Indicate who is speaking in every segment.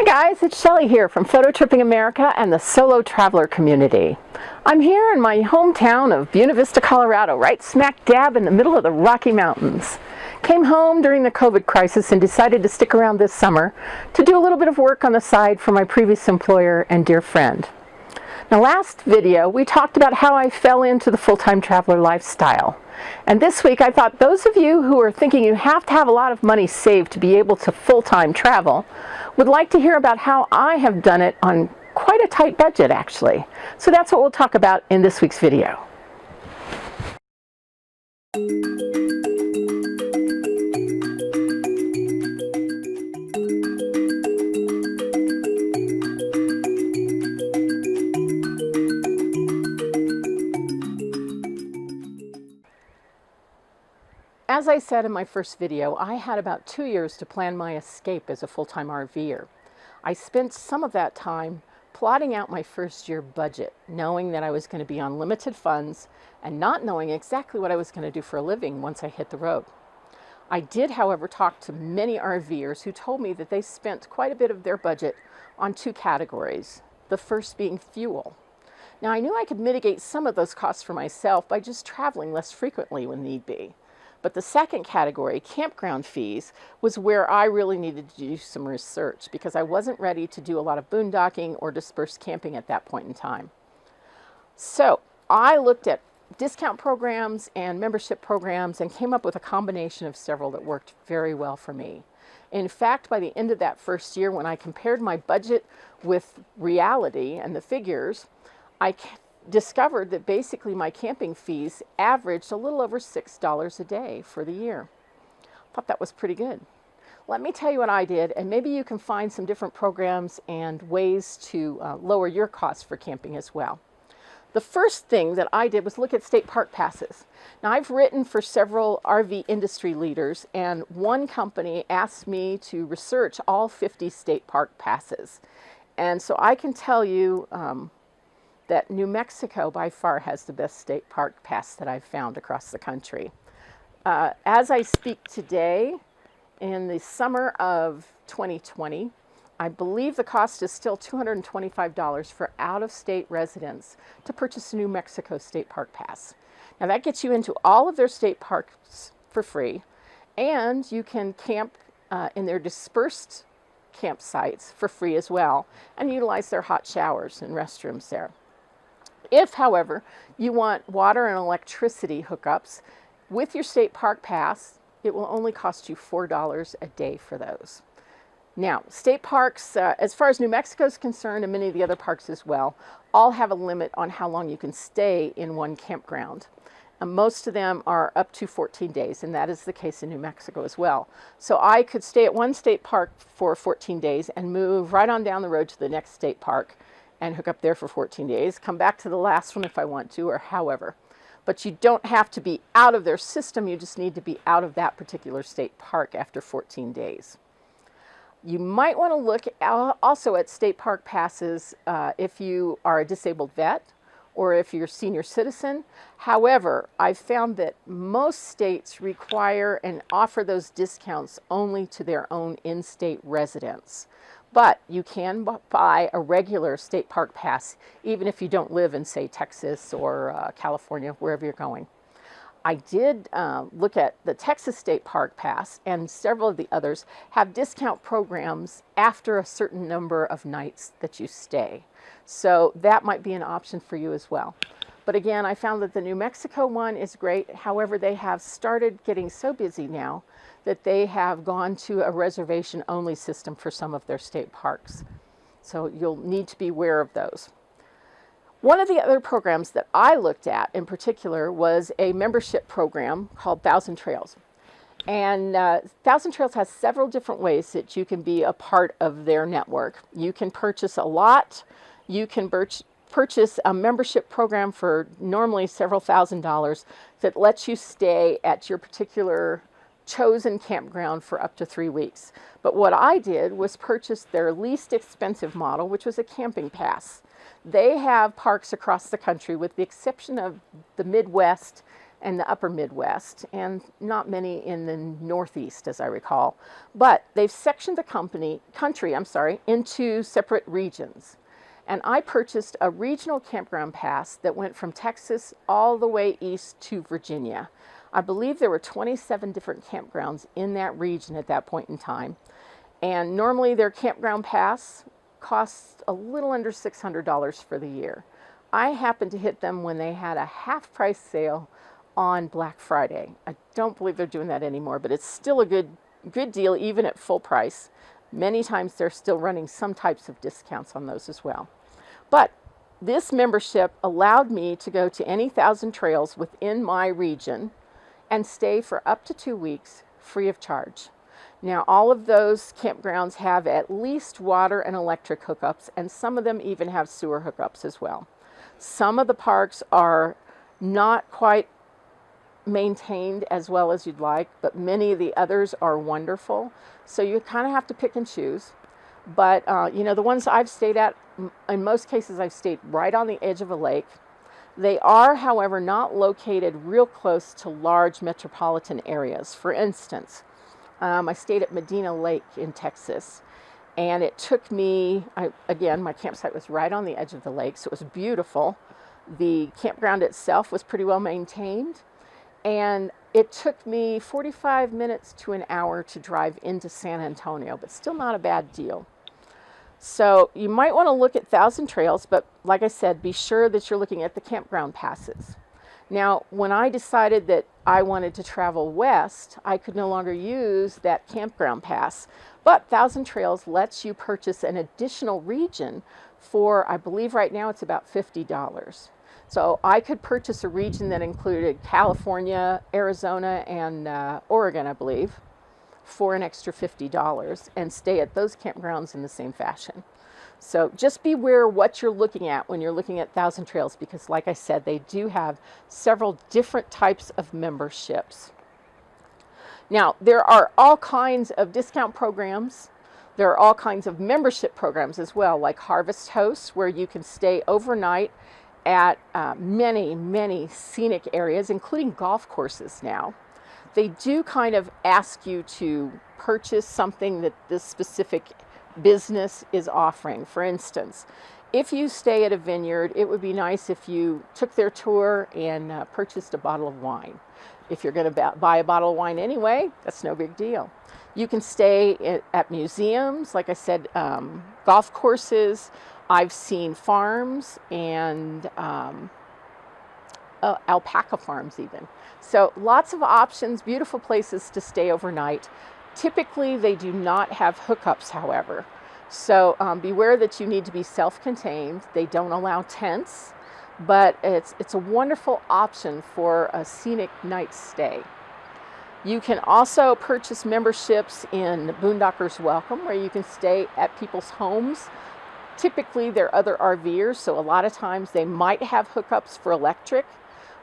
Speaker 1: guys, it's Shelley here from Photo Tripping America and the Solo Traveler community. I'm here in my hometown of Buena Vista, Colorado, right smack dab in the middle of the Rocky Mountains. Came home during the COVID crisis and decided to stick around this summer to do a little bit of work on the side for my previous employer and dear friend. Now, last video we talked about how I fell into the full-time traveler lifestyle. And this week I thought those of you who are thinking you have to have a lot of money saved to be able to full-time travel would like to hear about how I have done it on quite a tight budget, actually. So that's what we'll talk about in this week's video. As I said in my first video, I had about 2 years to plan my escape as a full-time RVer. I spent some of that time plotting out my first year budget, knowing that I was going to be on limited funds and not knowing exactly what I was going to do for a living once I hit the road. I did, however, talk to many RVers who told me that they spent quite a bit of their budget on two categories, the first being fuel. Now, I knew I could mitigate some of those costs for myself by just traveling less frequently when need be. But the second category, campground fees, was where I really needed to do some research because I wasn't ready to do a lot of boondocking or dispersed camping at that point in time. So I looked at discount programs and membership programs and came up with a combination of several that worked very well for me. In fact, by the end of that first year, when I compared my budget with reality and the figures, I discovered that basically my camping fees averaged a little over $6 a day for the year. Thought that was pretty good. Let me tell you what I did, and maybe you can find some different programs and ways to lower your costs for camping as well. The first thing that I did was look at state park passes. Now, I've written for several RV industry leaders, and one company asked me to research all 50 state park passes. And so I can tell you that New Mexico by far has the best state park pass that I've found across the country. As I speak today, in the summer of 2020, I believe the cost is still $225 for out-of-state residents to purchase a New Mexico state park pass. Now that gets you into all of their state parks for free, and you can camp in their dispersed campsites for free as well, and utilize their hot showers and restrooms there. If, however, you want water and electricity hookups with your state park pass, it will only cost you $4 a day for those. Now, state parks, as far as New Mexico is concerned, and many of the other parks as well, all have a limit on how long you can stay in one campground. Most of them are up to 14 days, and that is the case in New Mexico as well. So I could stay at one state park for 14 days and move right on down the road to the next state park and hook up there for 14 days, come back to the last one if I want to, or however. But you don't have to be out of their system, you just need to be out of that particular state park after 14 days. You might want to look also at state park passes if you are a disabled vet or if you're a senior citizen. However, I've found that most states require and offer those discounts only to their own in-state residents. But you can buy a regular state park pass, even if you don't live in, say, Texas or California, wherever you're going. I did look at the Texas State Park Pass, and several of the others have discount programs after a certain number of nights that you stay. So that might be an option for you as well. But again, I found that the New Mexico one is great. However, they have started getting so busy now that they have gone to a reservation-only system for some of their state parks. So you'll need to be aware of those. One of the other programs that I looked at in particular was a membership program called Thousand Trails. And Thousand Trails has several different ways that you can be a part of their network. You can purchase a lot. You can purchase a membership program for normally several $1,000s that lets you stay at your particular chosen campground for up to 3 weeks. But what I did was purchase their least expensive model, which was a camping pass. They have parks across the country with the exception of the Midwest and the upper Midwest, and not many in the Northeast, as I recall. But they've sectioned the country into separate regions. And I purchased a regional campground pass that went from Texas all the way east to Virginia. I believe there were 27 different campgrounds in that region at that point in time. And normally their campground pass costs a little under $600 for the year. I happened to hit them when they had a half price sale on Black Friday. I don't believe they're doing that anymore, but it's still a good deal even at full price. Many times they're still running some types of discounts on those as well. But this membership allowed me to go to any 1,000 trails within my region and stay for up to 2 weeks free of charge. Now, all of those campgrounds have at least water and electric hookups, and some of them even have sewer hookups as well. Some of the parks are not quite maintained as well as you'd like, but many of the others are wonderful. So you kind of have to pick and choose. But, the ones I've stayed at, in most cases, I've stayed right on the edge of a lake. They are, however, not located real close to large metropolitan areas. For instance, I stayed at Medina Lake in Texas, and it took me, again, my campsite was right on the edge of the lake, so it was beautiful. The campground itself was pretty well maintained, and it took me 45 minutes to an hour to drive into San Antonio, but still not a bad deal. So you might want to look at 1,000 trails, but like I said, be sure that you're looking at the campground passes. Now, when I decided that I wanted to travel west, I could no longer use that campground pass. But 1,000 Trails lets you purchase an additional region for, I believe right now it's about $50. So I could purchase a region that included California, Arizona, and Oregon, I believe, for an extra $50 and stay at those campgrounds in the same fashion. So just beware what you're looking at when you're looking at 1,000 Trails, because like I said, they do have several different types of memberships. Now, there are all kinds of discount programs. There are all kinds of membership programs as well, like Harvest Hosts, where you can stay overnight at many scenic areas, including golf courses now. They do kind of ask you to purchase something that this specific business is offering. For instance, if you stay at a vineyard, it would be nice if you took their tour and purchased a bottle of wine. If you're going to buy a bottle of wine anyway, that's no big deal. You can stay at museums, like I said, golf courses. I've seen farms and alpaca farms even. So lots of options, beautiful places to stay overnight. Typically, they do not have hookups, however. So beware that you need to be self-contained. They don't allow tents, but it's a wonderful option for a scenic night stay. You can also purchase memberships in Boondockers Welcome, where you can stay at people's homes. Typically, they're other RVers, so a lot of times they might have hookups for electric,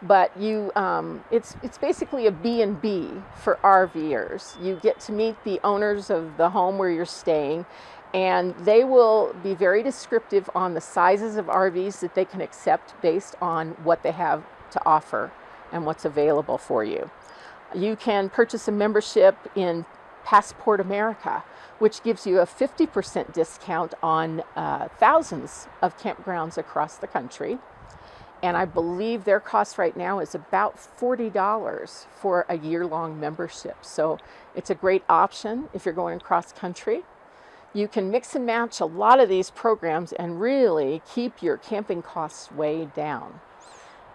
Speaker 1: but it's basically a B&B for RVers. You get to meet the owners of the home where you're staying, and they will be very descriptive on the sizes of RVs that they can accept based on what they have to offer and what's available for you. You can purchase a membership in Passport America, which gives you a 50% discount on thousands of campgrounds across the country. And I believe their cost right now is about $40 for a year-long membership. So it's a great option if you're going cross country. You can mix and match a lot of these programs and really keep your camping costs way down.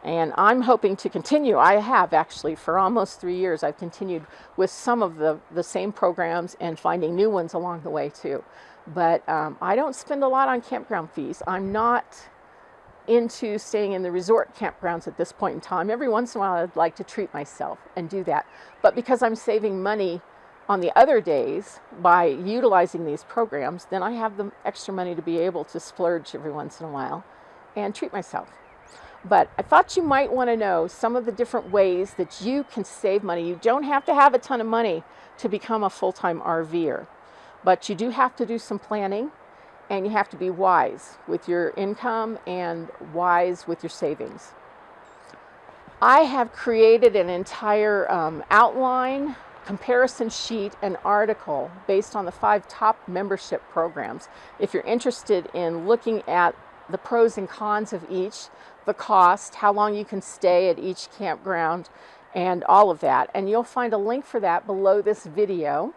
Speaker 1: And I'm hoping to continue. I have actually for almost 3 years. I've continued with some of the same programs and finding new ones along the way too. But I don't spend a lot on campground fees. I'm not into staying in the resort campgrounds at this point in time. Every once in a while I'd like to treat myself and do that. But because I'm saving money on the other days by utilizing these programs, then I have the extra money to be able to splurge every once in a while and treat myself. But I thought you might want to know some of the different ways that you can save money. You don't have to have a ton of money to become a full-time RVer, but you do have to do some planning, and you have to be wise with your income and wise with your savings. I have created an entire outline, comparison sheet, and article based on the 5 top membership programs. If you're interested in looking at the pros and cons of each, the cost, how long you can stay at each campground, and all of that. And you'll find a link for that below this video.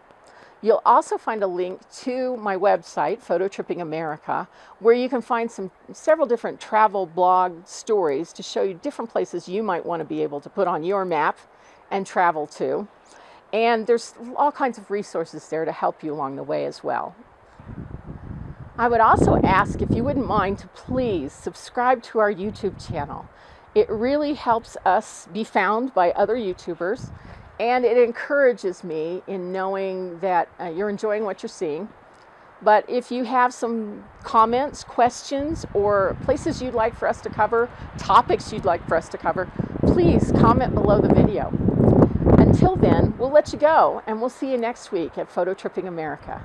Speaker 1: You'll also find a link to my website, Photo Tripping America, where you can find several different travel blog stories to show you different places you might want to be able to put on your map and travel to. And there's all kinds of resources there to help you along the way as well. I would also ask if you wouldn't mind to please subscribe to our YouTube channel. It really helps us be found by other YouTubers, and it encourages me in knowing that you're enjoying what you're seeing. But if you have some comments, questions, or places you'd like for us to cover, topics you'd like for us to cover, please comment below the video. Until then, we'll let you go, and we'll see you next week at Photo Tripping America.